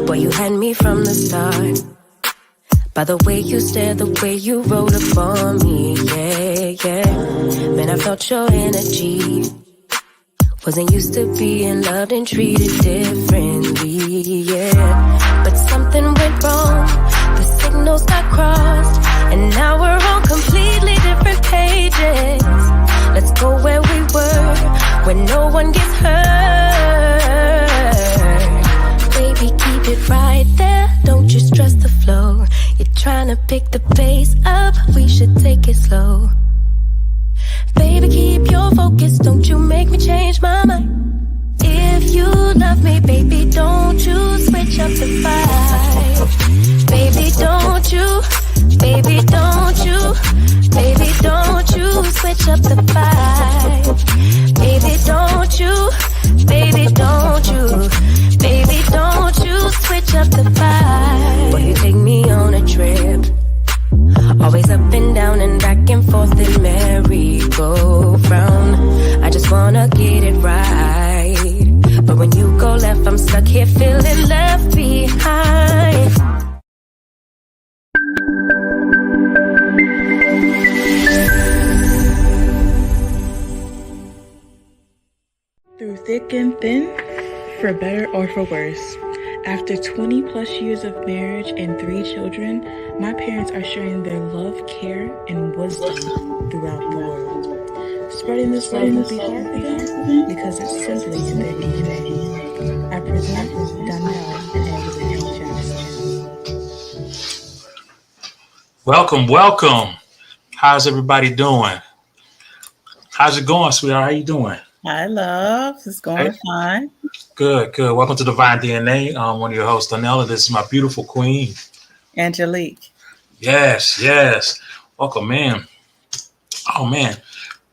Boy, you had me from the start. By the way you stare, the way you roll up on me, yeah. Man, I felt your energy. Wasn't used to being loved and treated differently, yeah. But something went wrong, the signals got crossed, and now we're on completely different pages. Let's go where we were, where no one gets hurt. Baby, keep it right there, don't you stress the flow. You're trying to pick the pace up, we should take it slow. Baby, keep your focus, don't you make me change my mind. If you love me, baby, don't you switch up the vibe. Baby, don't you, baby, don't you, baby, don't you switch up the vibe. Baby, don't you, baby, don't you, baby, don't you switch up the vibe. Will you take me on a trip? Always up and down and back and forth in merry-go-round. I just wanna get it right. But when you go left, I'm stuck here feeling left behind. Through thick and thin, for better or for worse. After 20 plus years of marriage and 3 children, my parents are sharing their love, care, and wisdom throughout the world. Spreading this love will be hard for them because it's simply in their DNA. I present Donnell and Angela Jackson. Welcome. How's everybody doing? How's it going, sweetheart? How you doing? Hi, love. It's going fine. Good. Welcome to Divine DNA. I'm one of your hosts, Donnell. This is my beautiful queen, Angelique. Yes. Welcome, man. Oh, man.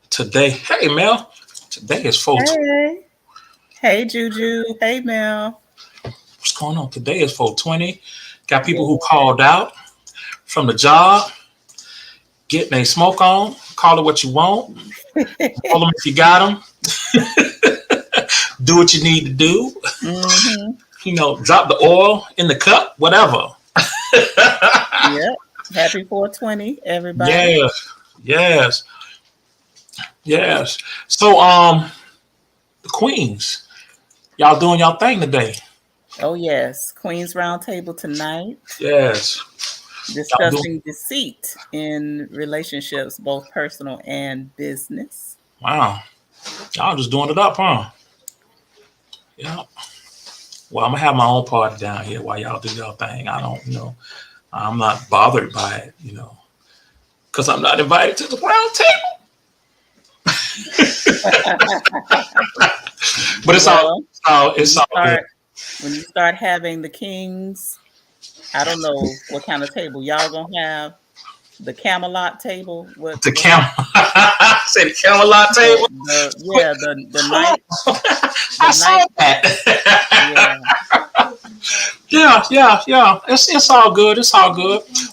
Today, hey, Mel. Today is 420. Hey, Juju. Hey, Mel. What's going on? Today is 420. Got people who called out from the job, getting a smoke on. Call it what you want. Call them if you got them. Do what you need to do. Mm-hmm. Drop the oil in the cup, whatever. Yep. Happy 420, everybody. Yes. So, the queens, y'all doing y'all thing today. Oh, yes. Queens Roundtable tonight. Yes. Discussing deceit in relationships, both personal and business. Wow. Y'all just doing it up, huh? Yeah. Well, I'm going to have my own party down here while y'all do your thing. I don't, I'm not bothered by it, because I'm not invited to the round table. But it's all good. When you start having the kings, I don't know what kind of table y'all gonna have. The Camelot table. Say the Camelot table. The night. I saw that. Yeah. It's all good.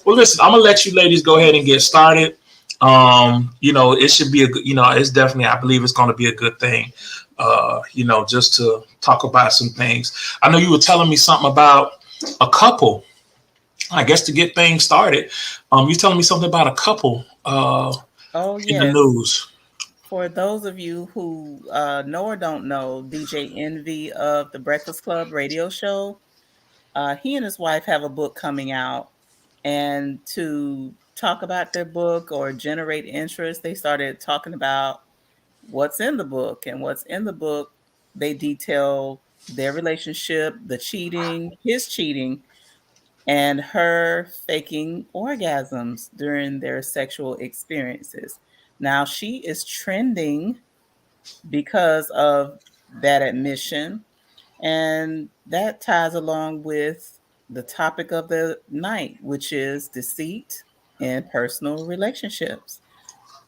Well, listen, I'm gonna let you ladies go ahead and get started. It should be a good. It's definitely. I believe it's going to be a good thing. Just to talk about some things. I know you were telling me something about a couple. I guess to get things started, you're telling me something about a couple in the news. For those of you who know or don't know, DJ Envy of the Breakfast Club radio show, he and his wife have a book coming out. And to talk about their book or generate interest, they started talking about what's in the book. And what's in the book, they detail their relationship, the cheating, his cheating, and her faking orgasms during their sexual experiences. Now, she is trending because of that admission, and that ties along with the topic of the night, which is deceit in personal relationships.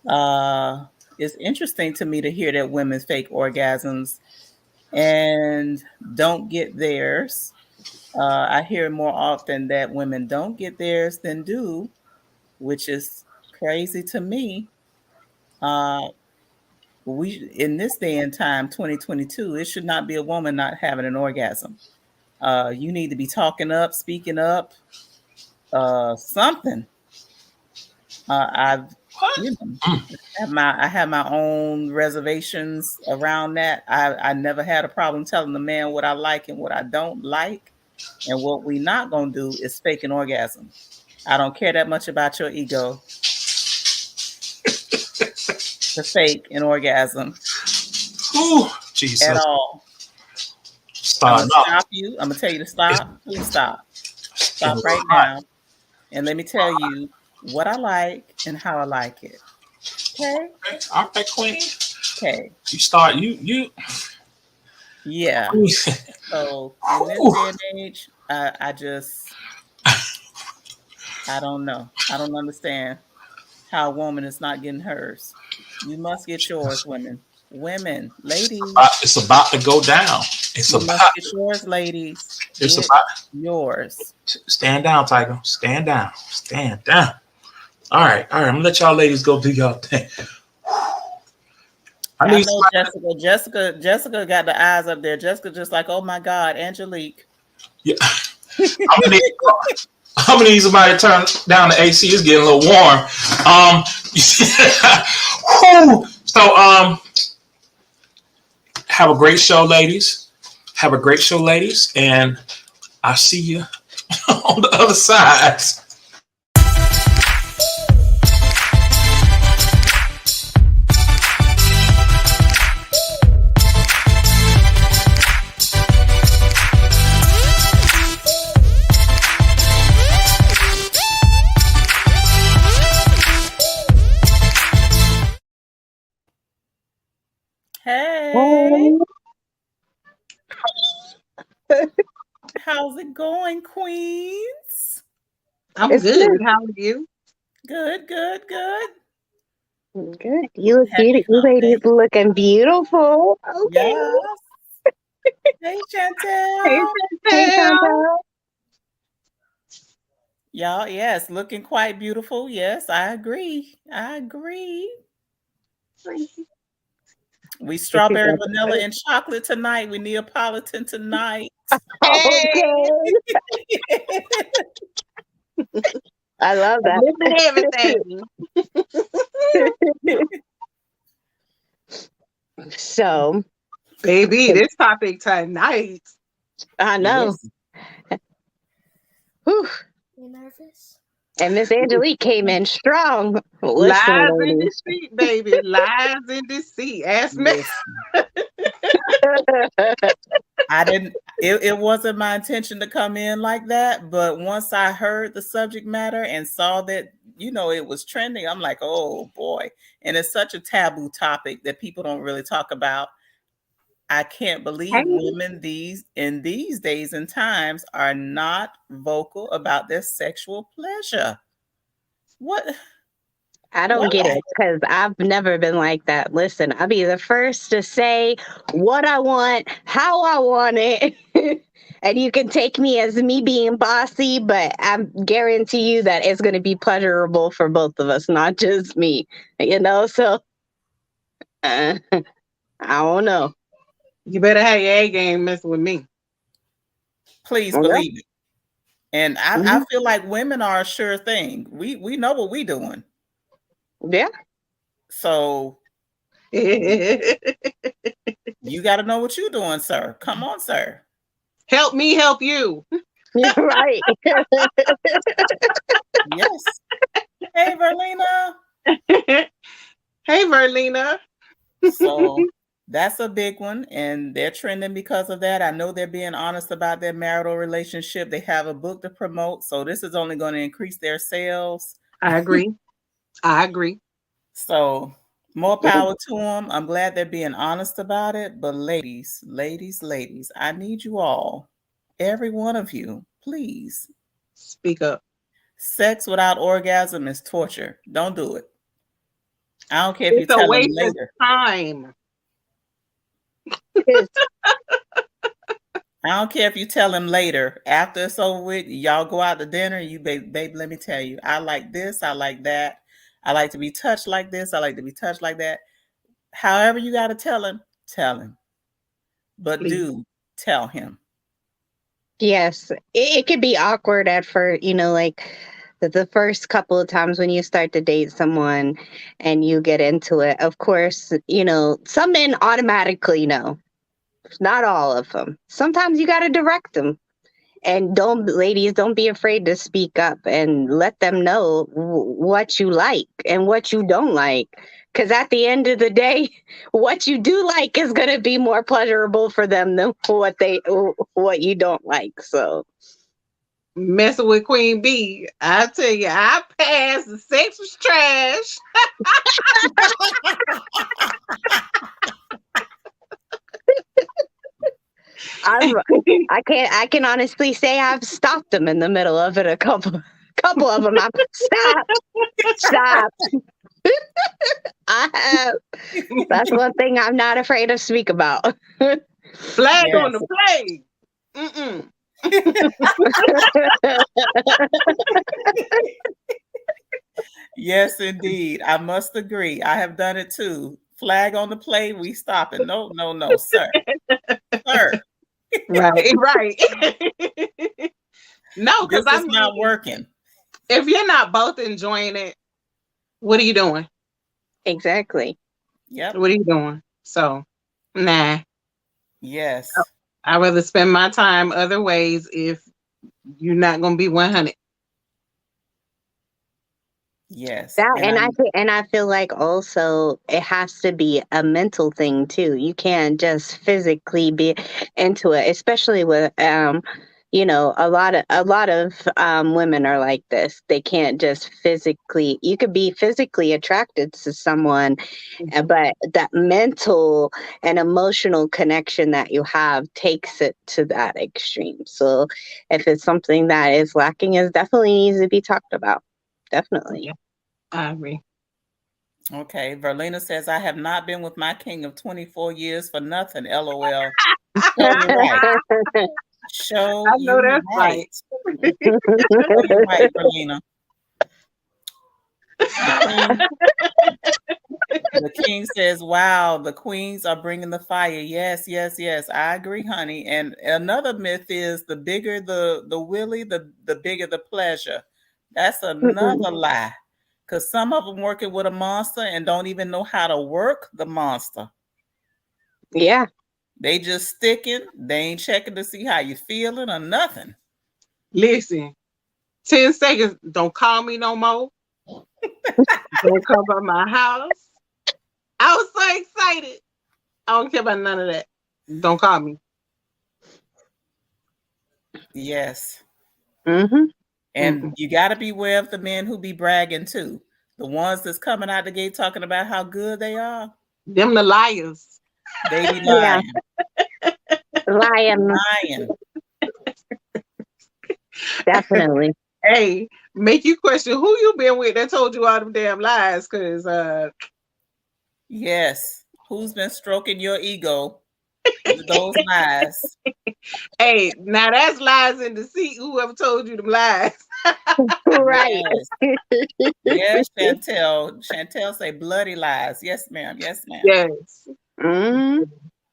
It's interesting to me to hear that women fake orgasms and don't get theirs. I hear more often that women don't get theirs than do, which is crazy to me. We in this day and time, 2022, it should not be a woman not having an orgasm. You need to be talking up, speaking up, something. I've, What? you know, I have my own reservations around that. I never had a problem telling the man what I like and what I don't like, and what we not gonna do is fake an orgasm. I don't care that much about your ego to fake an orgasm Ooh, at Jesus. all. I'm gonna Starting off. stop you. I'm gonna tell you to stop. Please stop. It's getting a Stop little right hot. now. And let me tell you what I like and how I like it. Okay? Okay. All right, Queen. Okay. You start. You. Yeah. Ooh. So in this day and age, I don't know. I don't understand how a woman is not getting hers. You must get yours, women. Women, ladies, It's about to go down. It's you must about. get yours, ladies. It's Get about. yours. Stand down, Tiger. Stand down. Stand down. All right. All right. I'm gonna let y'all ladies go do y'all thing. I I need know somebody. Jessica got the eyes up there. Jessica just like, oh my God, Angelique. Yeah. I'm gonna need. I'm gonna need somebody to turn down the AC. It's getting a little warm. So have a great show, ladies. Have a great show, ladies, and I'll see you on the other side. Hey, how's it going, Queens? I'm It's good. How are you? Good, good, good. good. You look Happy beautiful. You hump ladies day. looking beautiful. Okay. Yes. Hey, Hey, Chantel. Hey, Chantel. Chantal. Y'all, yes, looking quite beautiful. Yes, I agree. I agree. We strawberry, vanilla, and chocolate tonight. We Neapolitan tonight. Hey, Okay. I love a that. little bit of everything. So, Baby, this topic tonight. I know. Listen, Whew. You nervous? And Miss Angelique came in strong. Listen, Lies and ladies. deceit, baby. Lies and deceit. Ask me. listen. I didn't. It wasn't my intention to come in like that, but once I heard the subject matter and saw that it was trending, I'm like, oh boy! And it's such a taboo topic that people don't really talk about. I can't believe Hey, women these days and times are not vocal about their sexual pleasure. What? I don't get Why? it because I've never been like that. Listen, I'll be the first to say what I want, how I want it. And you can take me as me being bossy, but I guarantee you that it's going to be pleasurable for both of us, not just me. So I don't know. you better have your A game messing with me. Please Yeah. believe it. And I Mhm. feel like women are a sure thing. We know what we doing. Yeah. So you got to know what you're doing, sir. Come on, sir. Help me help you. You're right. Yes. Hey, Verlina. Hey, Verlina. So that's a big one, and they're trending because of that. I know they're being honest about their marital relationship. They have a book to promote, so this is only going to increase their sales. I agree. I agree. So more power to them. I'm glad they're being honest about it. But ladies, ladies, ladies, I need you all, every one of you, please. Speak up. Sex without orgasm is torture. Don't do it. I don't care if you It's a tell them waste of later. time. I don't care if you tell him later. After it's over with, y'all go out to dinner. You babe, let me tell you, I like this. I like that. I like to be touched like this. I like to be touched like that. However you got to tell him, tell him. But Please. do tell him. Yes, it could be awkward at first, like the first couple of times when you start to date someone and you get into it. Of course, some men automatically know, not all of them. Sometimes you got to direct them. And ladies, don't be afraid to speak up and let them know what you like and what you don't like. Because at the end of the day, what you do like is going to be more pleasurable for them than what you don't like. So Messing with Queen B, I tell you, I passed. The sex was trash. I can honestly say I've stopped them in the middle of it. A couple of them. I've stop. I have. That's one thing I'm not afraid to speak about. Flag Yes. on the play. Mm-mm. Yes, indeed. I must agree. I have done it too. Flag on the play, we stop it. No, no, no, sir. Sir, Right, right. No, this because is not working. if you're not both enjoying it, what are you doing? Exactly. Yep. What are you doing? So, nah. Yes. I'd rather spend my time other ways if you're not going to be 100. Yes. And I feel like also it has to be a mental thing too. You can't just physically be into it, especially with a lot of women are like this. They can't just physically. You could be physically attracted to someone, but that mental and emotional connection that you have takes it to that extreme. So if it's something that is lacking, it definitely needs to be talked about. Definitely. Yeah, I agree. Okay. Verlina says, I have not been with my king of 24 years for nothing. LOL. Show you right. Show I know you that's right. Show you right, Verlina. The king says, wow, the queens are bringing the fire. Yes, yes, yes. I agree, honey. And another myth is the bigger the willy, the bigger the pleasure. That's another lie. Because some of them working with a monster and don't even know how to work the monster. Yeah. They just sticking. They ain't checking to see how you feeling or nothing. Listen, 10 seconds, don't call me no more. Don't come by my house. I was so excited. I don't care about none of that. Don't call me. Yes. Mm-hmm. And you got to beware of the men who be bragging too. The ones that's coming out the gate talking about how good they are. Them the liars. They be lying. Lying. Definitely. Hey, make you question who you been with that told you all them damn lies. Cause yes, who's been stroking your ego with those lies? Hey, now that's lies and deceit. Whoever told you them lies. Right. Yes, Chantel. Chantel say bloody lies. Yes, ma'am. Yes, ma'am. Yes. Mm-hmm.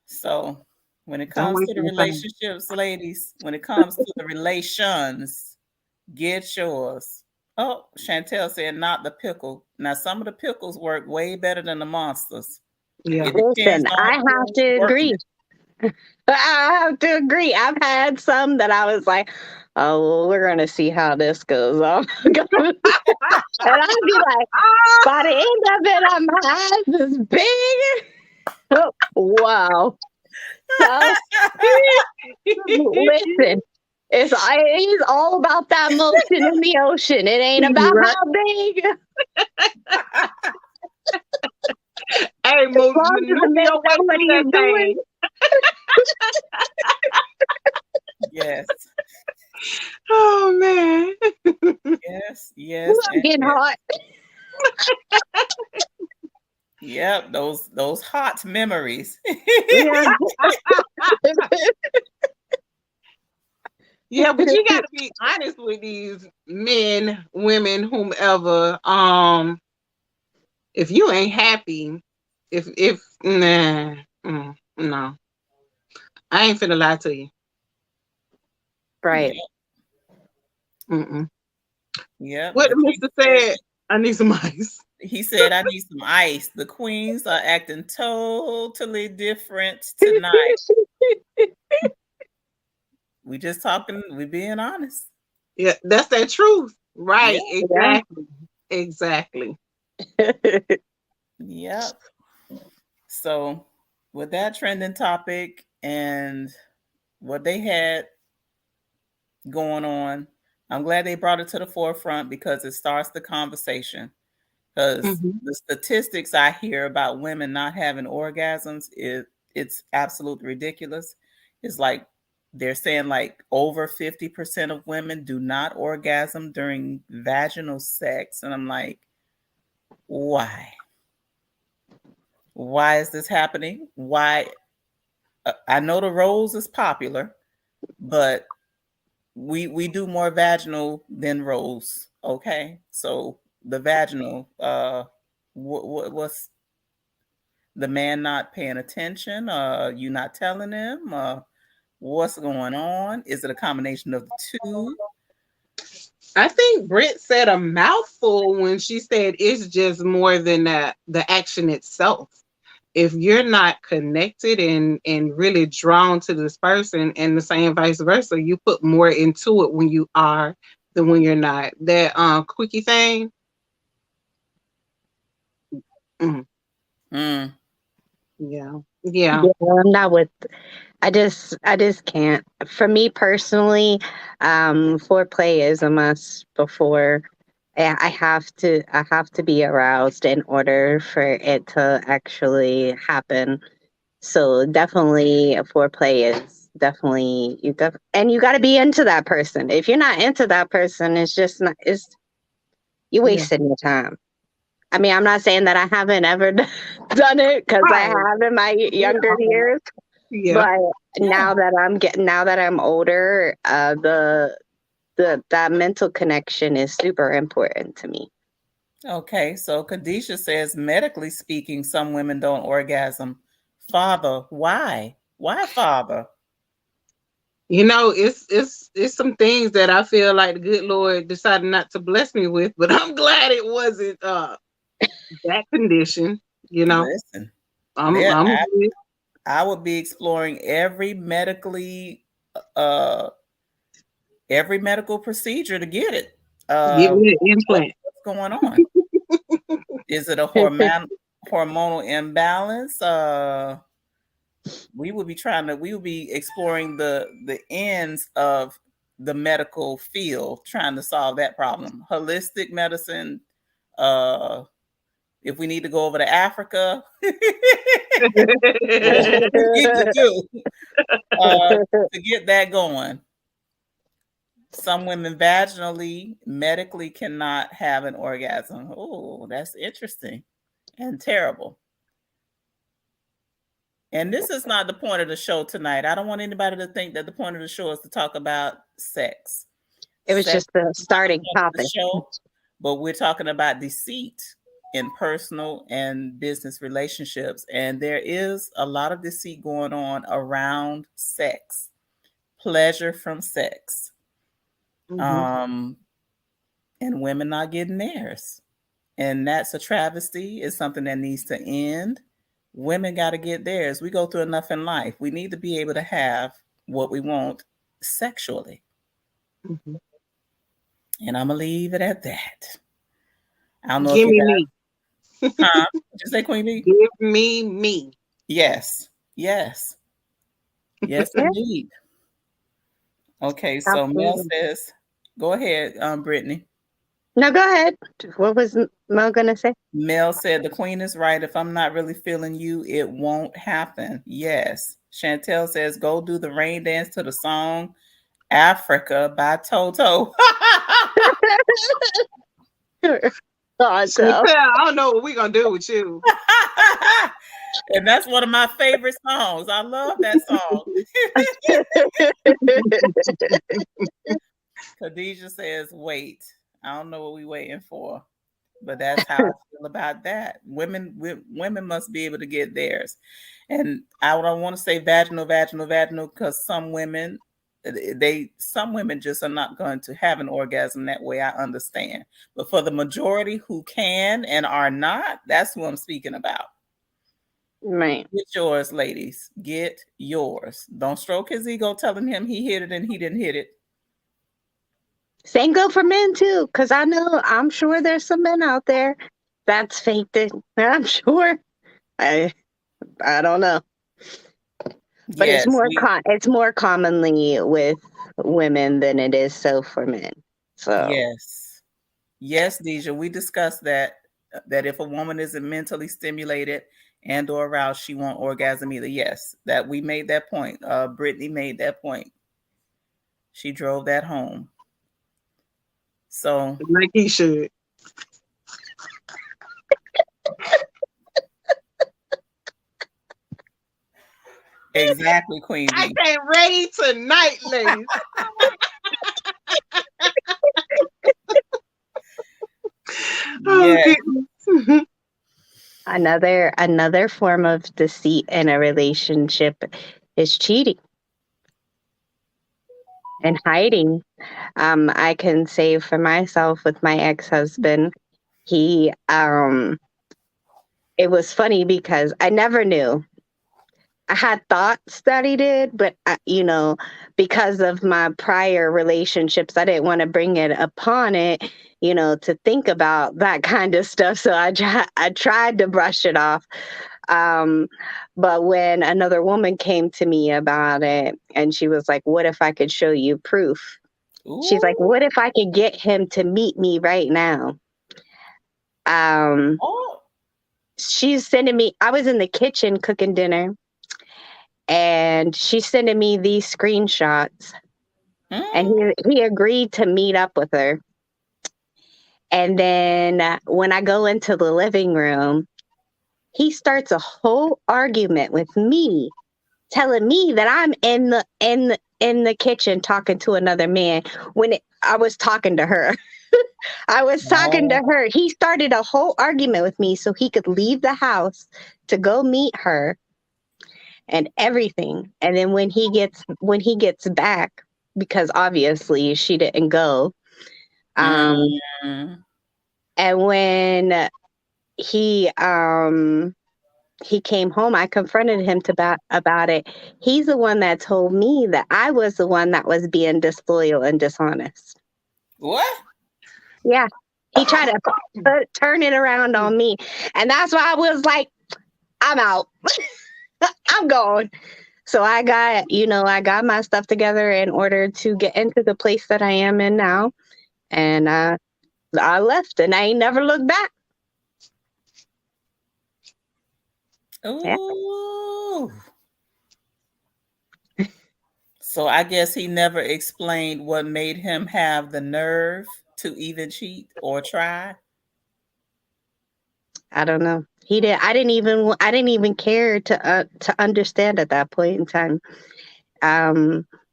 So when it comes to the relationships, ladies, when it comes to the relations, get yours. Oh, Chantel said not the pickle. Now some of the pickles work way better than the monsters. Yeah. Listen, I have to agree. I have to agree. I've had some that I was like, oh, well, we're going to see how this goes. And I'd be like, by the end of it, my eyes is big. Oh, wow. So, listen, it's all about that motion in the ocean. It ain't about how big. Hey, maneuver what are you doing? Yes. Oh man. Yes, yes. I'm getting hot. Yep, those hot memories. Yeah. Yeah, but you got to be honest with these men, women, whomever. If you ain't happy, no, I ain't finna lie to you. Right. Mm-mm. Yep. What The king Mr. said, said? I need some ice. he said, I need some ice. The queens are acting totally different tonight. We just talking, we being honest. Yeah, that's that truth. Right. Yeah. Exactly. Yep. So with that trending topic and what they had going on, I'm glad they brought it to the forefront because it starts the conversation. Because the statistics I hear about women not having orgasms it's absolutely ridiculous. It's like they're saying like over 50% of women do not orgasm during vaginal sex, and I'm like, why? Why is this happening? Why? I know the rose is popular, but we do more vaginal than rose. Okay, so the vaginal, what's the man not paying attention? You not telling him? What's going on? Is it a combination of the two? I think Britt said a mouthful when she said it's just more than that, the action itself. If you're not connected and really drawn to this person, and the same vice versa, you put more into it when you are than when you're not. That quickie thing. Mm. Mm. Yeah. Yeah, I'm not with. I just can't. For me personally, foreplay is a must before. I have to be aroused in order for it to actually happen. So definitely, foreplay is definitely and you got to be into that person. If you're not into that person, it's just not. It's you wasting your time. I mean, I'm not saying that I haven't ever done it because I have in my younger years. Yeah. But now that I'm older, that mental connection is super important to me. Okay, so Khadijah says, medically speaking, some women don't orgasm. Father, why? Why, Father? You know, it's some things that I feel like the good Lord decided not to bless me with, but I'm glad it wasn't that condition. You know, Listen, I'm good. I would be exploring every medical procedure to get it. Give me an implant. What's going on? Is it a hormonal imbalance? We would be exploring the ends of the medical field, trying to solve that problem. Holistic medicine. If we need to go over to Africa, what we need to do to get that going. Some women vaginally, medically cannot have an orgasm. Oh, that's interesting and terrible. And this is not the point of the show tonight. I don't want anybody to think that the point of the show is to talk about sex. It was just the starting topic. Show, but we're talking about deceit in personal and business relationships. And there is a lot of deceit going on around sex, pleasure from sex. And women not getting theirs. And that's a travesty. It's something that needs to end. Women got to get theirs. We go through enough in life. We need to be able to have what we want sexually. And I'm going to leave it at that. I don't know Give if you me me. Huh? Did you say Queen Bee? Give me. Yes. Yes. Yes, indeed. Okay, so Mel says, go ahead, Brittany. No, go ahead. What was Mel going to say? Mel said, the queen is right. If I'm not really feeling you, it won't happen. Yes. Chantel says, go do the rain dance to the song Africa by Toto. Chantel, I don't know what we're going to do with you. And that's one of my favorite songs. I love that song. Khadijah says, wait. I don't know what we're waiting for. But that's how I feel about that. Women must be able to get theirs. And I don't want to say vaginal, because some women, some women just are not going to have an orgasm that way. I understand, but for the majority who can and are not, that's who I'm speaking about. Right. Get yours, ladies. Get yours. Don't stroke his ego telling him he hit it and he didn't hit it. Same go for men too, because I'm sure there's some men out there that's faked it. I'm sure. I don't know, but Yes, it's more commonly with women than it is so for men. So yes, Deja. We discussed that if a woman isn't mentally stimulated and or aroused, she won't orgasm either. Yes, that we made that point. Brittany made that point. She drove that home. So like he should. Exactly, Queen I B. can't ready tonight, ladies. Yes. Another form of deceit in a relationship is cheating and hiding. I can say for myself with my ex-husband, he it was funny because I never knew. I had thoughts that he did, but because of my prior relationships, I didn't want to bring it upon it, to think about that kind of stuff. So I tried to brush it off. But when another woman came to me about it, and she was like, "What if I could show you proof?" Ooh. She's like, "What if I could get him to meet me right now?" She's sending me. I was in the kitchen cooking dinner. And she's sending me these screenshots. And he agreed to meet up with her. And then when I go into the living room, he starts a whole argument with me, telling me that I'm in the kitchen talking to another man when I was talking to her. I was talking to her. He started a whole argument with me so he could leave the house to go meet her. And everything. And then when he gets back, because obviously she didn't go, and when he came home, I confronted him about it. He's the one that told me that I was the one that was being disloyal and dishonest. What? Yeah. He tried to turn it around on me. And that's why I was like, I'm out. I'm gone. So I got my stuff together in order to get into the place that I am in now. And I left and I ain't never looked back. Ooh. Yeah. So I guess he never explained what made him have the nerve to even cheat or try. I don't know. He did. I didn't even care to understand at that point in time.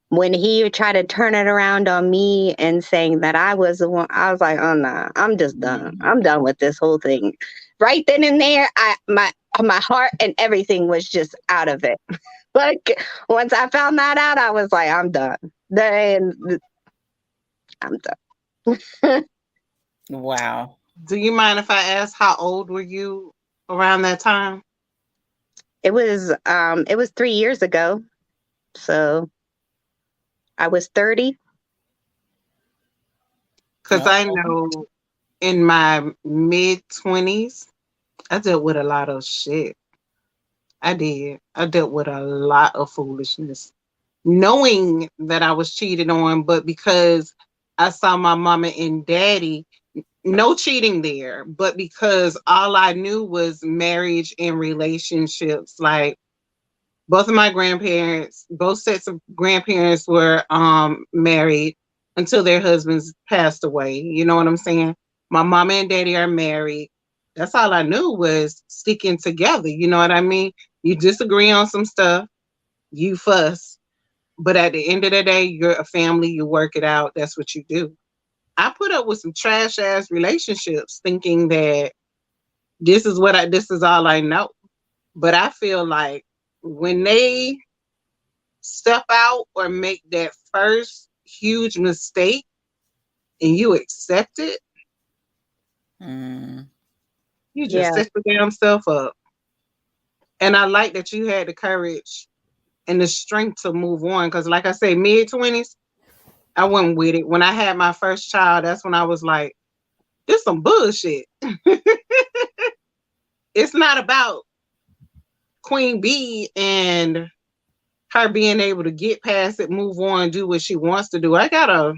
When he tried to turn it around on me and saying that I was the one, I was like, "Oh no, I'm just done. I'm done with this whole thing." Right then and there, my heart and everything was just out of it. But once I found that out, I was like, "I'm done." I'm done. Wow. Do you mind if I ask how old were you around that time? It was 3 years ago. So I was 30. Because I know in my mid-20s, I dealt with a lot of shit. I did. I dealt with a lot of foolishness, knowing that I was cheated on, but because I saw my mama and daddy, no cheating there, but because all I knew was marriage and relationships. Like both of my grandparents, both sets of grandparents were married until their husbands passed away. You know what I'm saying? My mama and daddy are married. That's all I knew was sticking together. You know what I mean? You disagree on some stuff, you fuss, but at the end of the day, you're a family, you work it out. That's what you do. I put up with some trash ass relationships thinking that this is all I know. But I feel like when they step out or make that first huge mistake and you accept it, you just Yeah. set your damn self up. And I like that you had the courage and the strength to move on. Because, like I say, mid-20s, I went with it. When I had my first child, that's when I was like, this some bullshit. It's not about Queen Bee and her being able to get past it, move on, do what she wants to do. I got a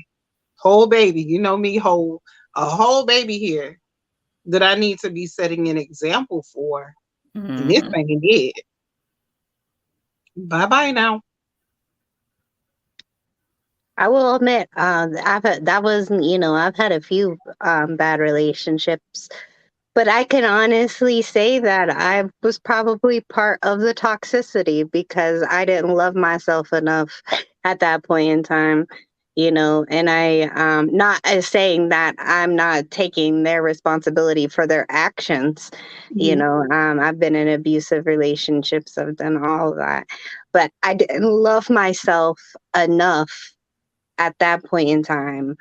whole baby, you know me, a whole baby here that I need to be setting an example for. And this ain't it. Bye bye now. I will admit, I've had, that was, I've had a few bad relationships, but I can honestly say that I was probably part of the toxicity because I didn't love myself enough at that point in time, and I, not as saying that I'm not taking their responsibility for their actions, I've been in abusive relationships, I've done all of that, but I didn't love myself enough at that point in time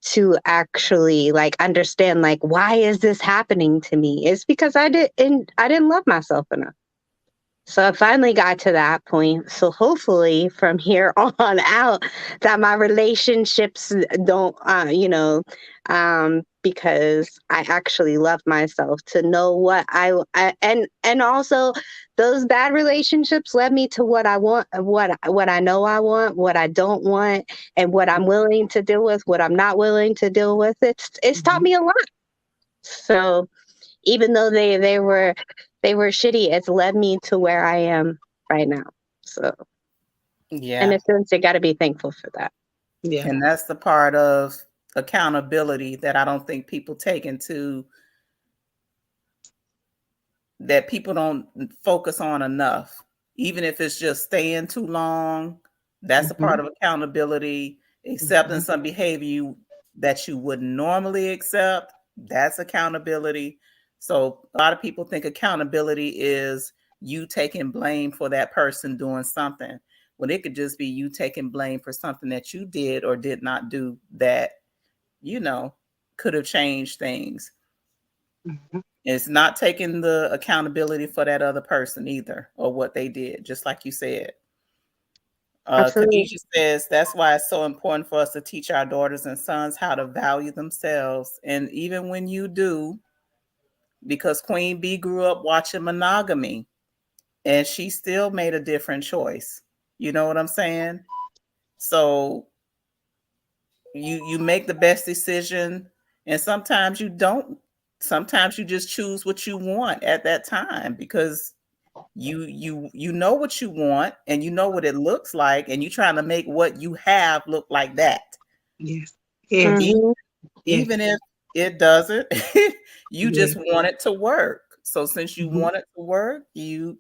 to actually like understand like why is this happening to me. It's because I didn't love myself enough. So I finally got to that point. So hopefully from here on out that my relationships don't, because I actually love myself to know what and also those bad relationships led me to what I want, what I know I want, what I don't want, and what I'm willing to deal with, what I'm not willing to deal with. It's taught me a lot. So even though they were shitty, it's led me to where I am right now. So in a sense, you got to be thankful for that. Yeah. And that's the part of accountability that I don't think people take into, that people don't focus on enough. Even if it's just staying too long, that's a part of accountability. Accepting some behavior that you wouldn't normally accept, that's accountability. So a lot of people think accountability is you taking blame for that person doing something, when it could just be you taking blame for something that you did or did not do that, could have changed things. It's not taking the accountability for that other person either, or what they did, just like you said. Absolutely. Khadijah says that's why it's so important for us to teach our daughters and sons how to value themselves. And even when you do, because Queen Bee grew up watching monogamy and she still made a different choice. You know what I'm saying? So you make the best decision, and sometimes you don't. Sometimes you just choose what you want at that time because you know what you want and you know what it looks like, and you're trying to make what you have look like that. Yes. Yes. Even if it doesn't, you just want it to work. So since you want it to work, you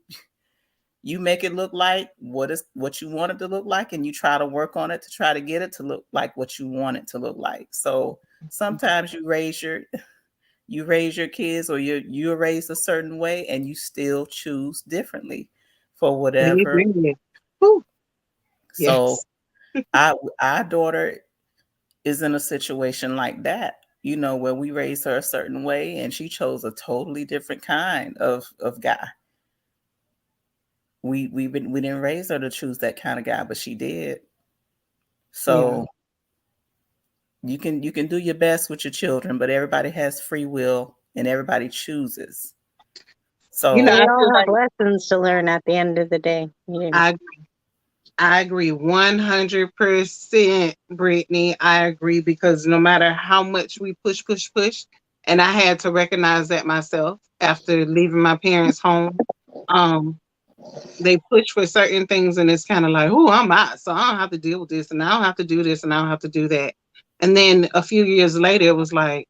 make it look like what you want it to look like, and you try to work on it to try to get it to look like what you want it to look like. So sometimes you raise your kids, or you're raised a certain way, and you still choose differently for whatever. So our daughter is in a situation like that, where we raised her a certain way and she chose a totally different kind of guy. We didn't raise her to choose that kind of guy, but she did. So you can do your best with your children, but everybody has free will and everybody chooses. So we all have lessons to learn at the end of the day. I agree 100%, Brittany. I agree, because no matter how much we push, and I had to recognize that myself after leaving my parents' home. They push for certain things, and it's kind of like, oh, I'm out, so I don't have to deal with this, and I don't have to do this, and I don't have to do that. And then a few years later, it was like,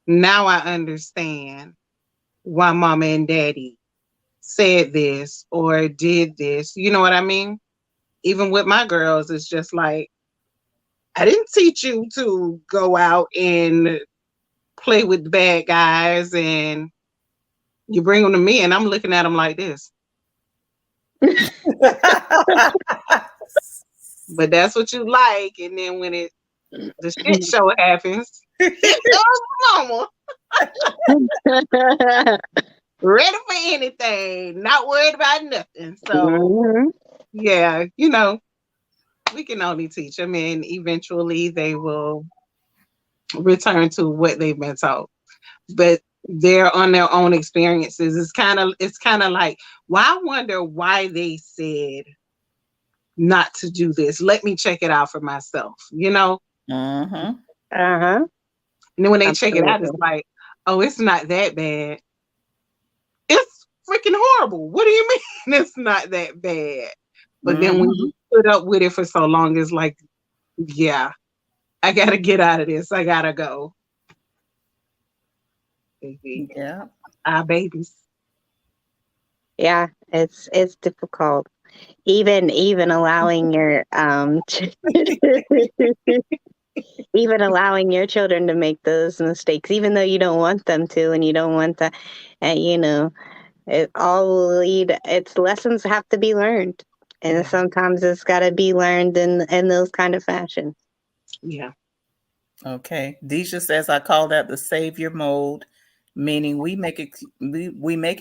now I understand why mama and daddy said this or did this. You know what I mean? Even with my girls, it's just like, I didn't teach you to go out and play with the bad guys, and you bring them to me, and I'm looking at them like this. But that's what you like. And then when the shit show happens, it goes mama. Ready for anything, not worried about nothing. So yeah, we can only teach them, and eventually they will return to what they've been taught. But they're on their own experiences. It's kind of like, well, I wonder why they said not to do this. Let me check it out for myself, Uh-huh. And then when they check it out, it's like, oh, it's not that bad. It's freaking horrible. What do you mean it's not that bad? But then when you put up with it for so long, it's like, yeah, I gotta get out of this. I gotta go. Yeah. Our babies. Yeah, it's difficult. Even allowing your even allowing your children to make those mistakes, even though you don't want them to, and you don't want to, it all will lead. It's lessons have to be learned, and sometimes it's got to be learned in those kind of fashion. Yeah. Okay. Deja says, I call that the savior mode, meaning we make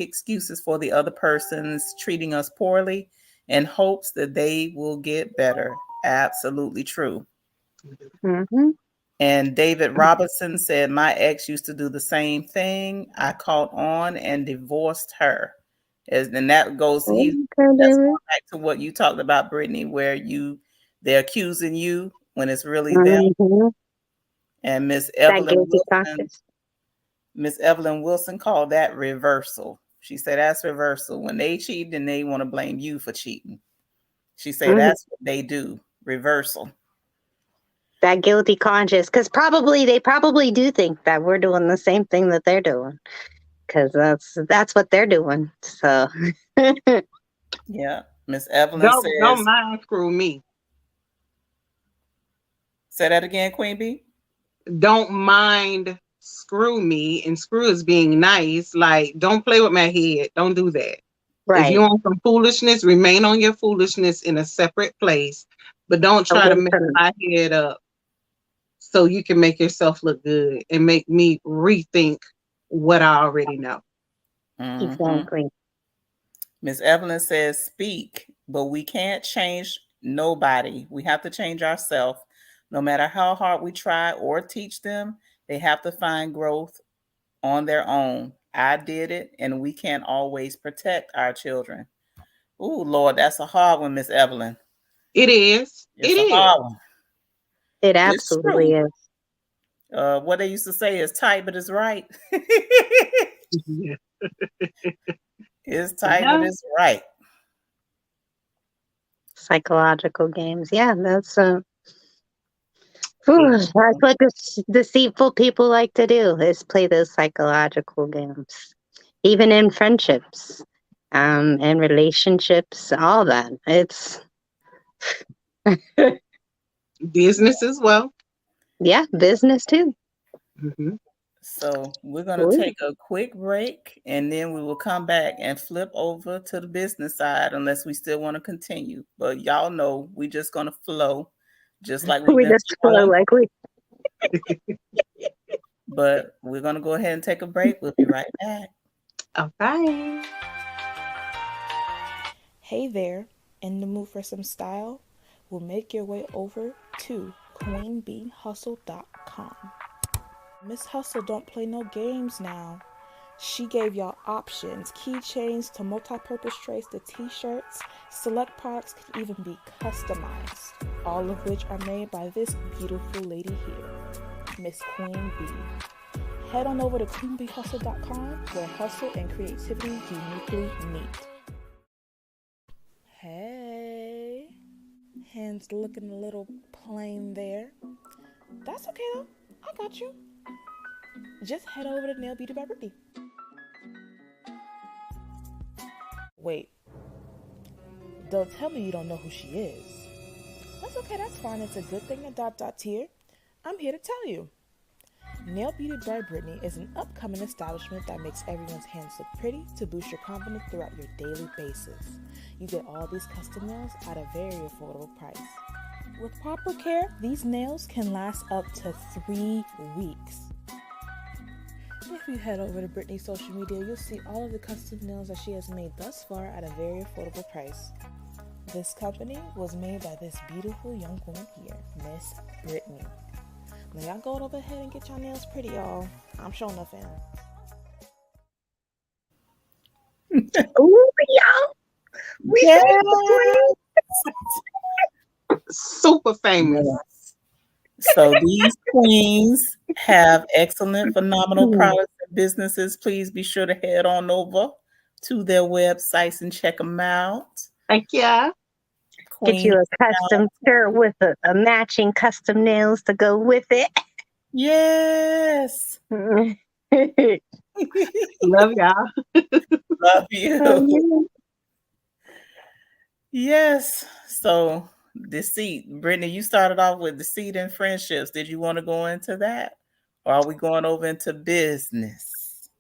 excuses for the other person's treating us poorly in hopes that they will get better. Absolutely true. Mm-hmm. And David Robertson said, my ex used to do the same thing. I caught on and divorced her. And that goes, that's going back to what you talked about, Brittany, where they're accusing you when it's really them. And Miss Evelyn Wilson called that reversal. She said that's reversal. When they cheat, then they want to blame you for cheating. She said that's what they do, reversal. That guilty conscience, because they probably do think that we're doing the same thing that they're doing, because that's what they're doing. So yeah, Miss Evelyn says, "Don't mind screw me." Say that again, Queen Bee. Don't mind screw me, and screw is being nice. Like, don't play with my head. Don't do that. Right. If you want some foolishness, remain on your foolishness in a separate place, but don't try to mess my head up so you can make yourself look good and make me rethink what I already know. Exactly. Miss Evelyn says, speak, but we can't change nobody. We have to change ourselves. No matter how hard we try or teach them, they have to find growth on their own. I did it, and we can't always protect our children. Oh, Lord, that's a hard one, Miss Evelyn. It is. It's a hard one. It absolutely is. What they used to say is tight, but it's right. It's tight, but it's right. Psychological games. Yeah, that's that's what deceitful people like to do, is play those psychological games. Even in friendships, and relationships, all that. It's business as well. Yeah, business too. So we're going to take a quick break, and then we will come back and flip over to the business side, unless we still want to continue. But y'all know we just going to flow, just like we just flow like we. But we're going to go ahead and take a break. We'll be right back. Okay. Hey there, in the mood for some style? Well, make your way over to queenbeehustle.com. Miss Hustle don't play no games now. She gave y'all options, keychains to multi-purpose trays to t-shirts. Select products can even be customized, all of which are made by this beautiful lady here, Miss Queen Bee. Head on over to queenbeehustle.com, where hustle and creativity uniquely meet. Hey, hands looking a little plain there. That's okay though, I got you. Just head over to Nail Beauty by Brittany. Wait, don't tell me you don't know who she is. That's okay, that's fine. It's a good thing that Dot Dot's here. I'm here to tell you. Nail Beauty by Brittany is an upcoming establishment that makes everyone's hands look pretty to boost your confidence throughout your daily basis. You get all these custom nails at a very affordable price. With proper care, these nails can last up to 3 weeks. If you head over to Brittany's social media, you'll see all of the custom nails that she has made thus far at a very affordable price. This company was made by this beautiful young woman here, Miss Brittany. Now y'all go over ahead and get your nails pretty, y'all. I'm showing up, fam. Ooh, y'all. Super famous. So these queens have excellent, phenomenal products and businesses. Please be sure to head on over to their websites and check them out. Thank you. Get you a custom shirt with a matching custom nails to go with it. Yes. Love y'all. Love you. Yes. So Deceit. Brittany, you started off with deceit and friendships. Did you want to go into that? Or are we going over into business?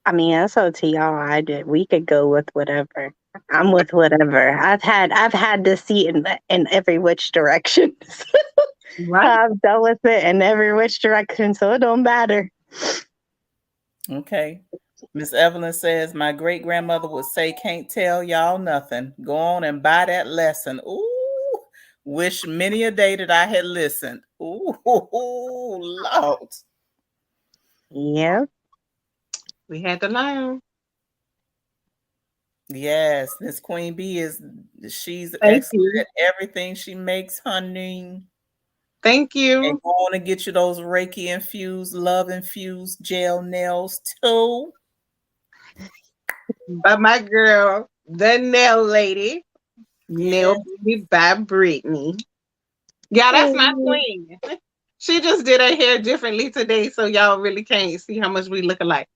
I mean, that's up to y'all. We could go with whatever. I'm with whatever. I've had deceit in every which direction. Right. I've dealt with it in every which direction, so it don't matter. Okay. Miss Evelyn says, my great grandmother would say, can't tell y'all nothing. Go on and buy that lesson. Ooh, wish many a day that I had listened. Ooh, Lord. Yep. We had to learn. Yes, Miss Queen Bee she's Thank excellent you. at everything she makes, honey. Thank you. And go on and get you those Reiki infused, love infused gel nails too. By my girl, the nail lady, Nail Beauty by Brittany. Yeah, that's my queen. She just did her hair differently today, so y'all really can't see how much we look alike.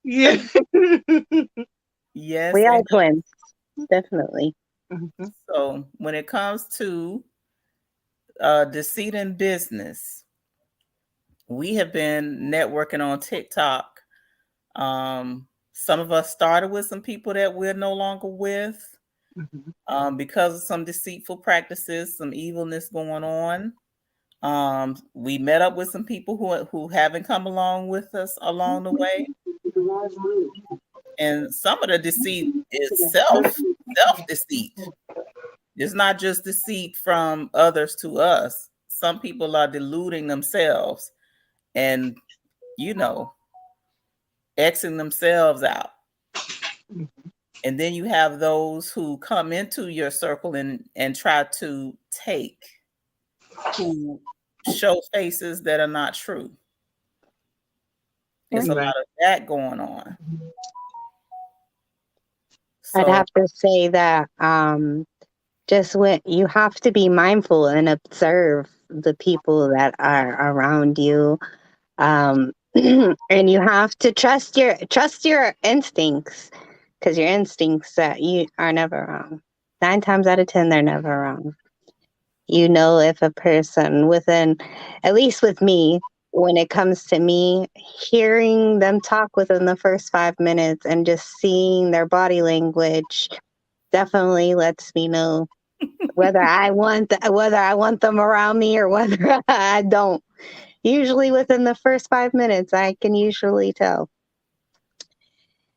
Yeah. Yes. We are twins. Definitely. So when it comes to deceit in business, we have been networking on TikTok. Some of us started with some people that we're no longer with because of some deceitful practices, some evilness going on. We met up with some people who haven't come along with us along the way. And some of the deceit is self-deceit. It's not just deceit from others to us. Some people are deluding themselves and, Xing themselves out. And then you have those who come into your circle and try to take, who show faces that are not true. There's a lot of that going on. So, I'd have to say that just when you have to be mindful and observe the people that are around you, and you have to trust your instincts, because your instincts that you are never wrong. 9 times out of 10, they're never wrong. You know, if a person at least with me, when it comes to me, hearing them talk within the first 5 minutes and just seeing their body language definitely lets me know whether I want them around me or whether I don't. Usually within the first 5 minutes, I can usually tell.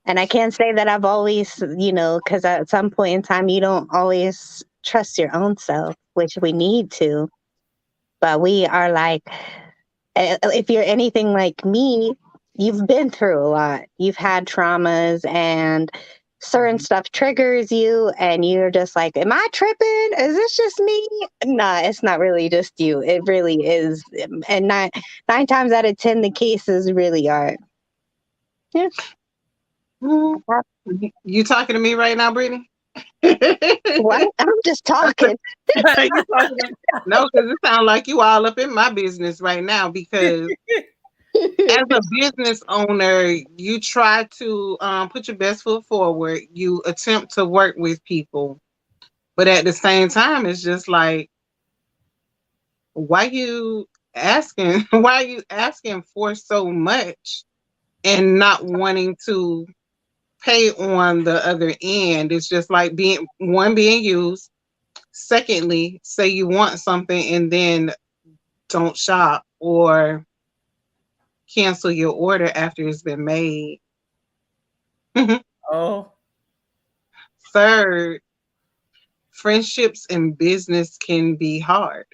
And I can't say that I've always, because at some point in time, you don't always trust your own self, which we need to. But we are like, if you're anything like me, you've been through a lot. You've had traumas and certain stuff triggers you and you're just like, am I tripping? Is this just me? Nah, it's not really just you. It really is. And nine times out of 10, the cases really are. Yeah. You talking to me right now, Brittany? What? I'm just talking. No, because it sounds like you all up in my business right now because As a business owner, you try to put your best foot forward. You attempt to work with people, but at the same time, it's just like, why you asking? Why are you asking for so much and not wanting to pay on the other end? It's just like being used. Secondly, say you want something and then don't shop or cancel your order after it's been made. Oh, Third, friendships and business can be hard.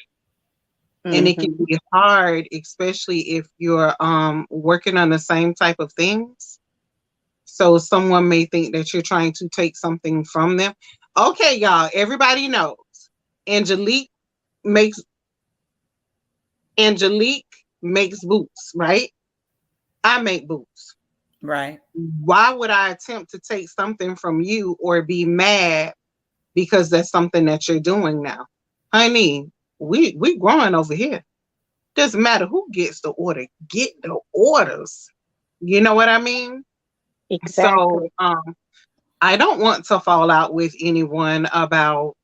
And it can Mhm. be hard, especially if you're working on the same type of things. So someone may think that you're trying to take something from them. Okay, y'all, everybody knows. Angelique makes Angelique makes boots, right? I make boots. right. Why would I attempt to take something from you or be mad because that's something that you're doing now? Honey, we growing over here. Doesn't matter who gets the order, get the orders. You know what I mean? Exactly. So I don't want to fall out with anyone about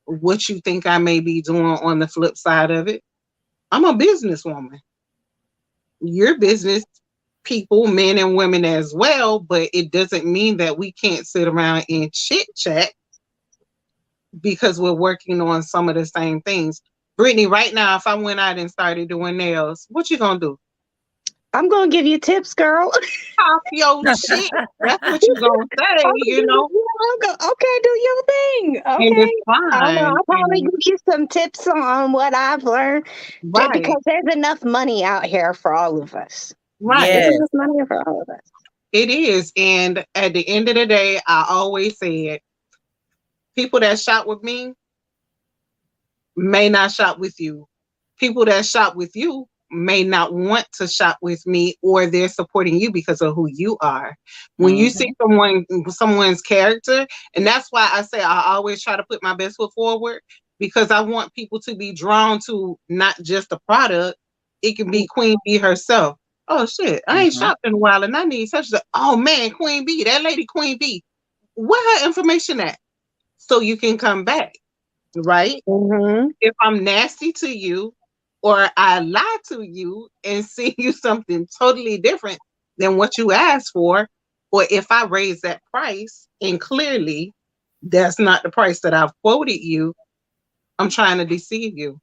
what you think I may be doing on the flip side of it. I'm a businesswoman. You're business people, men and women as well, but it doesn't mean that we can't sit around and chit chat because we're working on some of the same things. Brittany, right now, if I went out and started doing nails, what you gonna do? I'm gonna give you tips, girl. Pop your shit. That's what you gonna say, you know, Okay, do your thing. and Okay. it's I don't know. fine. I'll probably And give you some tips on what I've learned, just right, because there's enough money out here for all of us. right. There's Yes. enough money for all of us. It is. And at the end of the day, I always said people that shop with me may not shop with you. People that shop with you may not want to shop with me, or they're supporting you because of who you are. When you see Mhm. someone's character, and that's why I say I always try to put my best foot forward, because I want people to be drawn to not just a product. It can be Queen Bee herself. Oh shit, I ain't Mhm. shopped in a while and I need such a, oh man, Queen Bee, that lady Queen Bee. Where her information at? So you can come back, right? Mm-hmm. If I'm nasty to you or I lie to you and send you something totally different than what you asked for, or if I raise that price and clearly that's not the price that I've quoted you, I'm trying to deceive you.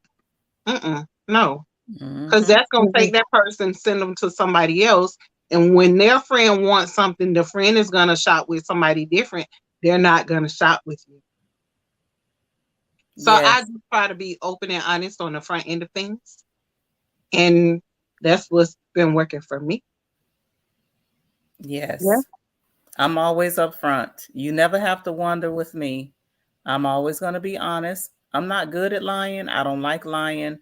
No, because Mhm. that's going to take that person, send them to somebody else. And when their friend wants something, the friend is going to shop with somebody different. They're not going to shop with you. So I Yes. just try to be open and honest on the front end of things. And that's what's been working for me. Yeah. Yes. I'm always upfront. You never have to wonder with me. I'm always going to be honest. I'm not good at lying. I don't like lying.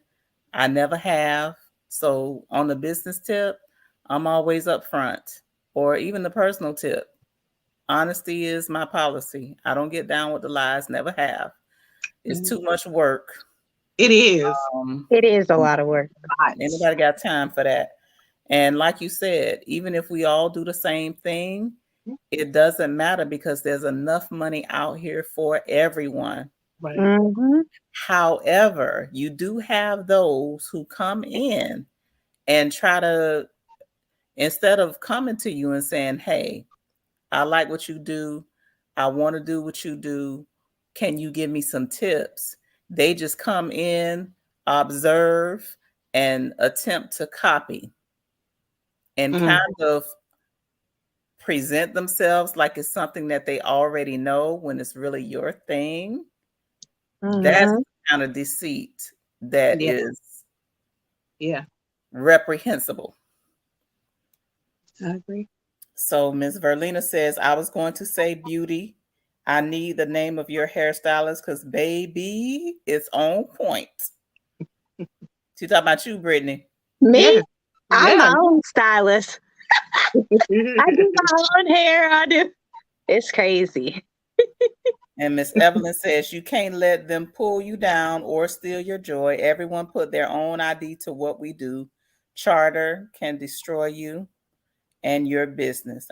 I never have. So on the business tip, I'm always upfront. Or even the personal tip. Honesty is my policy. I don't get down with the lies, never have. It's too much work. It is. Um, It is a lot of work. Anybody got time for that? And like you said, even if we all do the same thing, it doesn't matter because there's enough money out here for everyone. Right. Mm-hmm. However, you do have those who come in and try to, instead of coming to you and saying, hey, I like what you do, I want to do what you do, can you give me some tips? They just come in, observe, and attempt to copy and Mm, kind of present themselves like it's something that they already know when it's really your thing. That's Mm-hmm. the kind of deceit that yeah. is Yeah. reprehensible. I agree. So Ms. Verlina says, I was going to say beauty. I need the name of your hairstylist because baby, it's on point. She talking about you, Brittany. Yeah. Me? I'm Yeah. my own stylist. I do my own hair. I do. It's crazy. And Miss Evelyn says, you can't let them pull you down or steal your joy. Everyone put their own ID to what we do. Charter can destroy you and your business.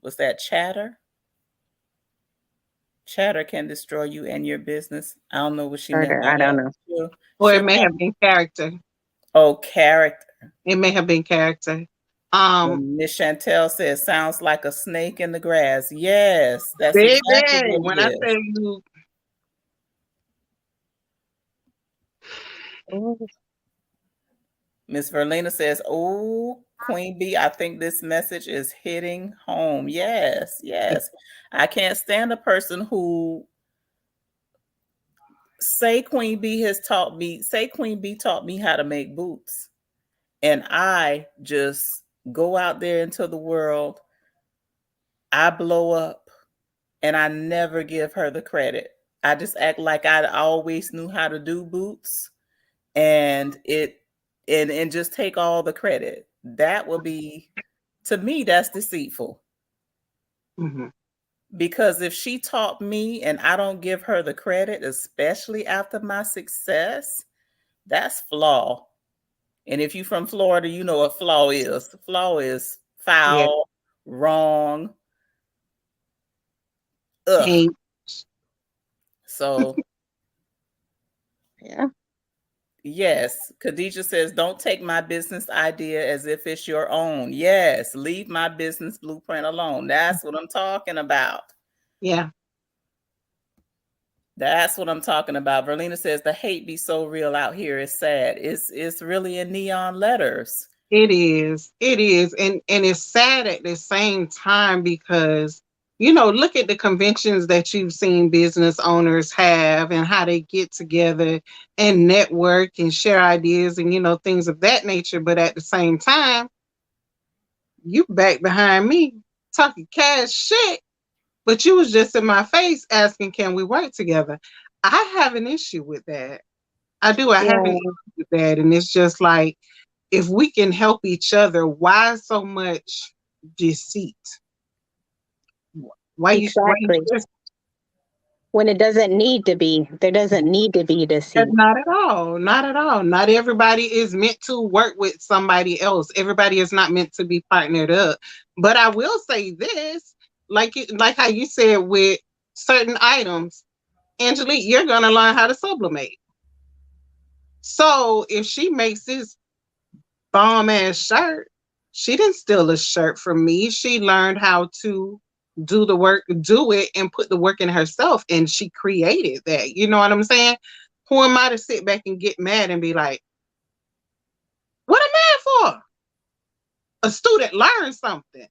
Was that chatter? Chatter can destroy you and your business. I don't know what she meant by I don't that. know. Or it may have been character. Oh, character. It may have been character. Miss Chantel says, sounds like a snake in the grass. Yes, that's Baby, exactly what when it I is. tell you, Miss Verlina says, oh, Queen B, I think this message is hitting home. Yes, yes. I can't stand a person who say Queen B taught me how to make boots. And I just go out there into the world. I blow up and I never give her the credit. I just act like I always knew how to do boots and just take all the credit. That will be, to me, that's deceitful. mm-hmm. Because if she taught me and I don't give her the credit, especially after my success, that's flaw. And if you're from Florida, you know what flaw is. Flaw is foul, wrong. Ugh. So, yeah. Yes, Khadijah says, don't take my business idea as if it's your own. Yes, leave my business blueprint alone. That's what I'm talking about. Yeah. That's what I'm talking about. Verlina says, the hate be so real out here. It's sad. It's really in neon letters. It is. It is. And it's sad at the same time because, look at the conventions that you've seen business owners have and how they get together and network and share ideas and, things of that nature. But at the same time, you back behind me talking cash shit, but you was just in my face asking, can we work together? I have an issue with that. I do. I have an issue with that. And it's just like, if we can help each other, why so much deceit? Why exactly. When it doesn't need to be, there doesn't need to be deceit. Not at all. Not at all. Not everybody is meant to work with somebody else. Everybody is not meant to be partnered up. But I will say this, like how you said with certain items, Angelique, you're gonna learn how to sublimate. So if she makes this bomb ass shirt, she didn't steal a shirt from me. She learned how to do the work, do it, and put the work in herself. And she created that. You know what I'm saying? Who am I to sit back and get mad and be like, what am I mad for? A student learns something.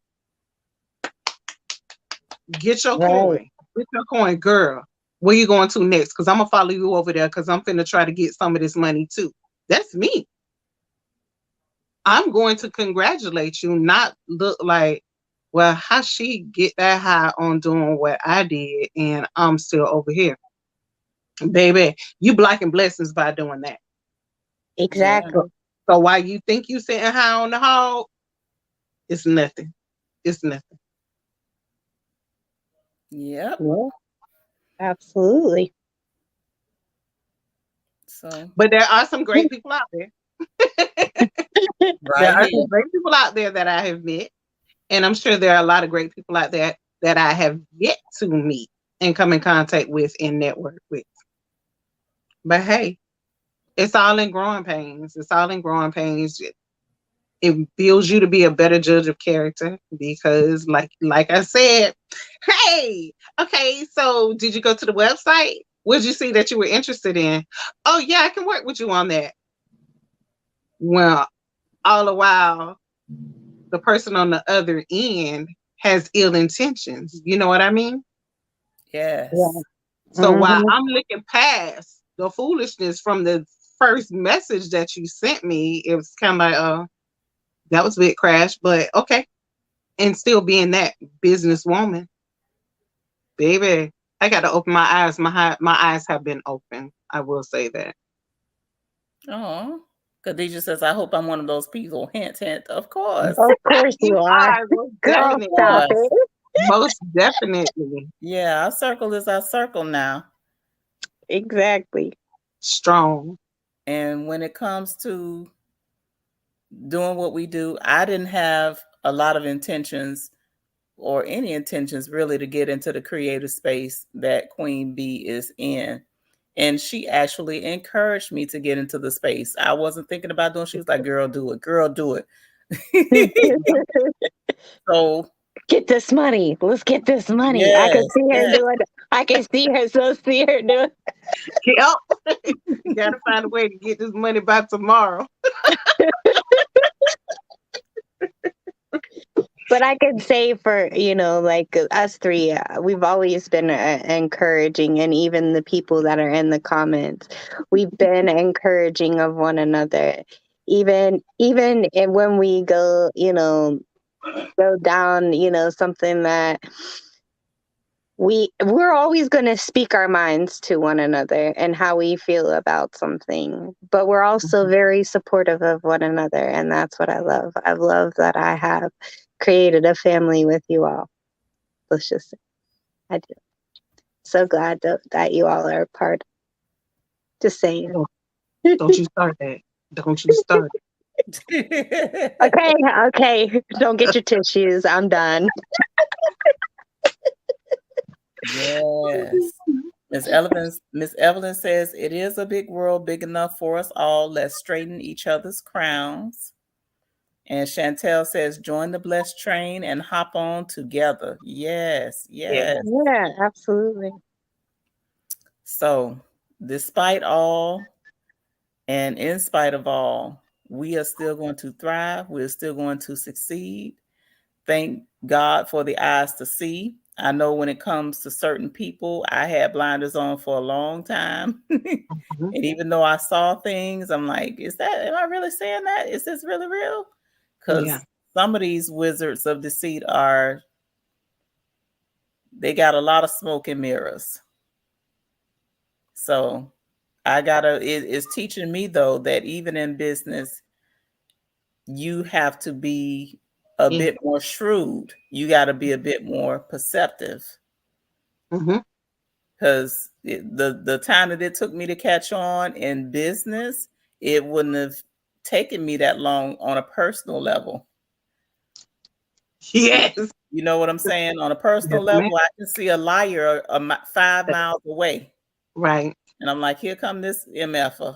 Get your coin. Get your coin, girl. Where you going to next? Because I'm going to follow you over there because I'm finna try to get some of this money too. That's me. I'm going to congratulate you, not look like, well, how she get that high on doing what I did and I'm still over here. Baby, you blocking blessings by doing that. Exactly. So while you think you sitting high on the hog, it's nothing. It's nothing. Yep. Yeah, absolutely. So, but there are some great people out there. Right there are here. some great people out there that I have met. And I'm sure there are a lot of great people out there that I have yet to meet and come in contact with and network with. But hey, it's all in growing pains. It's all in growing pains. It builds you to be a better judge of character because like I said, hey, okay, so did you go to the website? What did you see that you were interested in? Oh yeah, I can work with you on that. Well, all the while, the person on the other end has ill intentions. You know what I mean? Yes. Yeah. So while I'm looking past the foolishness from the first message that you sent me, it was kind of like, that was a bit crash, but okay. And still being that businesswoman, baby, I got to open my eyes. My eyes have been open. I will say that. Oh, Khadijah says, I hope I'm one of those people. Hint, hint. Of course. Of course you are. Most Girl, definitely. stop it. Most definitely. Yeah, our circle is our circle now. Exactly. Strong. And when it comes to doing what we do. I didn't have a lot of intentions or any intentions really to get into the creative space that Queen Bee is in. And she actually encouraged me to get into the space. I wasn't thinking about doing. She was like, "Girl, do it. Girl, do it." So Get this money. Let's get this money. I can yes, see her yes. doing it. I can see her doing it. Yep. You gotta find a way to get this money by tomorrow. But I could say for, like us three, we've always been encouraging, and even the people that are in the comments, we've been encouraging of one another. Even when we go, go down, something that we're always going to speak our minds to one another and how we feel about something, but we're also very supportive of one another, and that's what I love. I love that I have created a family with you all. Let's just say I do. So glad that you all are a part. Just saying. Don't you start that. Don't you start it. Okay. Don't get your tissues. I'm done. Yes. Miss Evelyn says it is a big world, big enough for us all. Let's straighten each other's crowns. And Chantel says, join the blessed train and hop on together. Yes, yes. Yeah, absolutely. So, despite all and in spite of all, we are still going to thrive. We're still going to succeed. Thank God for the eyes to see. I know when it comes to certain people, I had blinders on for a long time. And even though I saw things, I'm like, am I really saying that? Is this really real? Because some of these wizards of deceit they got a lot of smoke and mirrors. So it's teaching me though, that even in business, you have to be a bit more shrewd. You got to be a bit more perceptive. Because the time that it took me to catch on in business, it wouldn't have taken me that long on a personal level. Yes. You know what I'm saying? On a personal level, I can see a liar 5 miles away. Right. And I'm like, here come this MFer.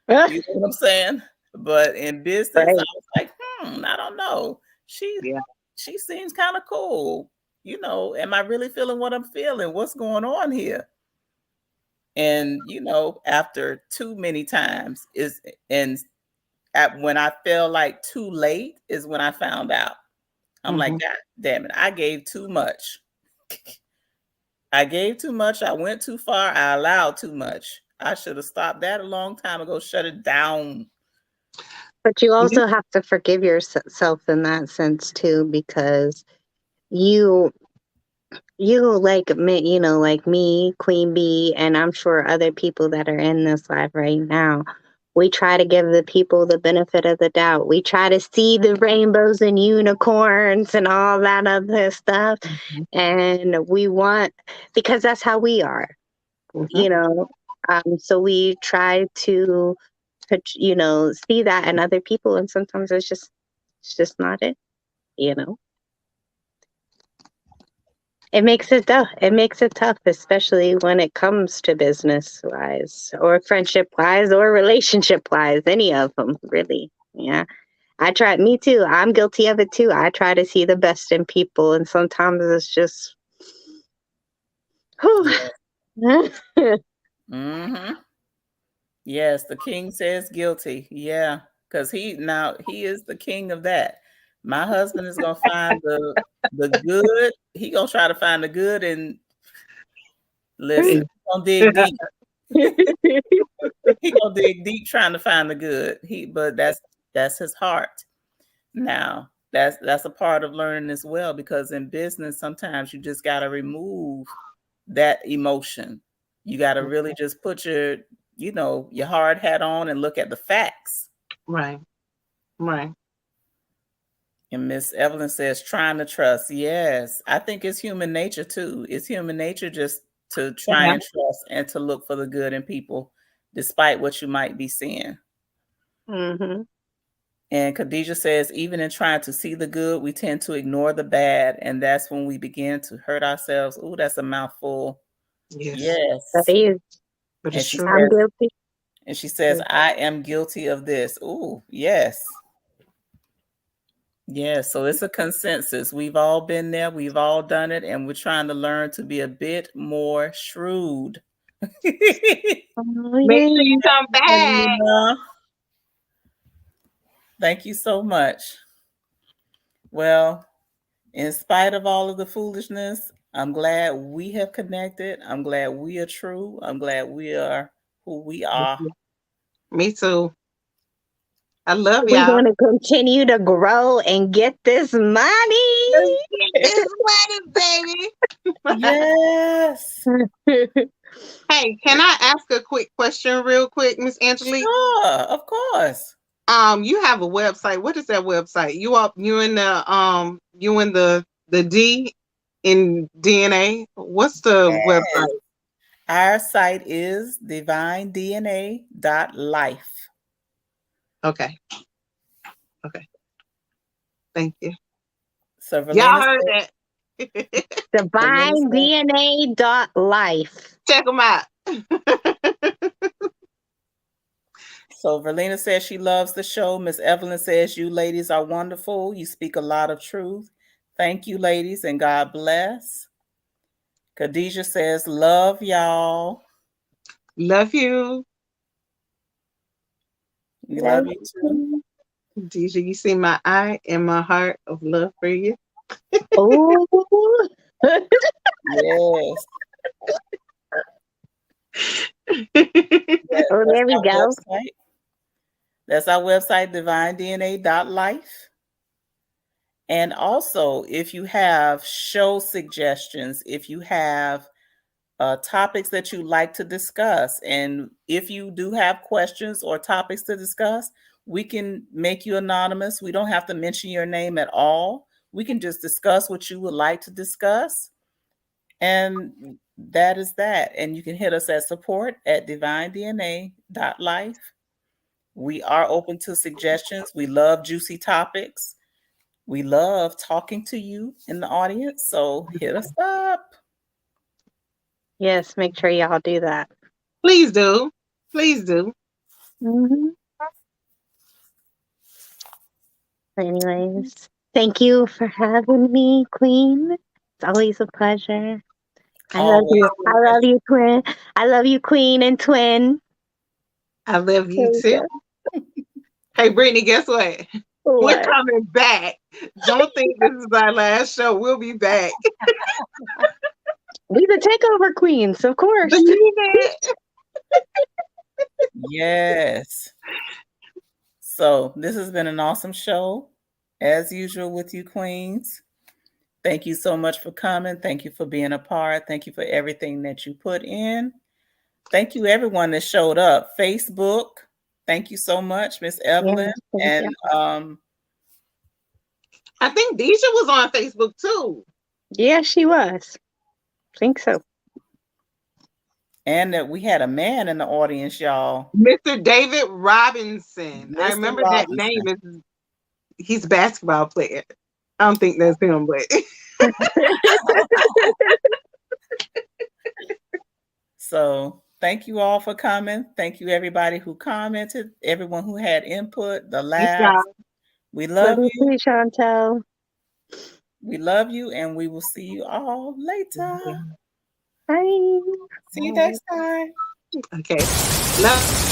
You know what I'm saying? But in business, I was like, I don't know. She seems kind of cool. Am I really feeling what I'm feeling? What's going on here? And after too many times when I feel like too late is when I found out. I'm like, God damn it, I gave too much. I gave too much. I went too far. I allowed too much. I should have stopped that a long time ago. Shut it down. But you also have to forgive yourself in that sense too, because you like me, like me, Queen Bee, and I'm sure other people that are in this live right now, we try to give the people the benefit of the doubt. We try to see the rainbows and unicorns and all that other stuff. And we want, because that's how we are, so we try to, see that in other people. And sometimes it's just not it, It makes it tough. It makes it tough, especially when it comes to business wise or friendship wise or relationship wise, any of them, really. Yeah. Me too. I'm guilty of it too. I try to see the best in people, and sometimes it's just, Yes, the king says guilty. Yeah, because he is the king of that. My husband is gonna find the good. He gonna try to find the good and listen. He gonna dig deep. He gonna dig deep trying to find the good. But that's his heart. Now that's a part of learning as well, because in business sometimes you just gotta remove that emotion. You gotta really just put your hard hat on and look at the facts. Right. And Miss Evelyn says, trying to trust. Yes, I think it's human nature too. It's human nature just to try and trust and to look for the good in people, despite what you might be seeing. And Khadijah says, even in trying to see the good, we tend to ignore the bad. And that's when we begin to hurt ourselves. Ooh, that's a mouthful. Yes. That is. But And it's she true. I'm says, guilty. and she says, I am guilty of this. Ooh, yes. Yeah, so it's a consensus. We've all been there, we've all done it, and we're trying to learn to be a bit more shrewd. Oh, Make sure you yeah. come back. Thank you so much. Well, in spite of all of the foolishness, I'm glad we have connected. I'm glad we are true. I'm glad we are who we are. Me too. I love We're y'all. going to continue to grow and get this money. It's money, baby. Yes. Hey, can I ask a quick question real quick, Miss Angelique? Sure, of course. You have a website. What is that website? You in the D in DNA. What's the website? Our site is divinedna.life. Okay. Thank you. So Y'all heard that. DivineDNA.life. Check them out. So Verlena says she loves the show. Miss Evelyn says you ladies are wonderful. You speak a lot of truth. Thank you, ladies, and God bless. Khadijah says, love y'all. Love you. We love you too. Deja, you see my eye and my heart of love for you. Oh, Yes. oh, there we go. Website. That's our website, divinedna.life. And also, if you have show suggestions, if you have topics that you like to discuss, and if you do have questions or topics to discuss, we can make you anonymous. We don't have to mention your name at all. We can just discuss what you would like to discuss. And that is that. And you can hit us at support@divinedna.life. We are open to suggestions. We love juicy topics. We love talking to you in the audience. So hit us up. Yes, make sure y'all do that. Please do. Please do. Mm-hmm. Anyways, thank you for having me, Queen. It's always a pleasure. I love you. I love you, Twin. I love you, Queen and Twin. I love you too. Hey, Brittany, guess what? We're coming back. Don't think this is our last show. We'll be back. We the takeover queens, of course. Believe it. Yes. So this has been an awesome show, as usual with you queens. Thank you so much for coming. Thank you for being a part. Thank you for everything that you put in. Thank you, everyone that showed up. Facebook, thank you so much, Miss Evelyn. Yeah, and I think Deja was on Facebook too. Yeah, she was. I think so. And that we had a man in the audience, y'all. Mr. David Robinson. I remember that name. He's a basketball player. I don't think that's him, but so thank you all for coming. Thank you, everybody who commented, everyone who had input, the labs. We love you. Too, Chantel. We love you, and we will see you all later. Bye. See you next time. Okay. Love.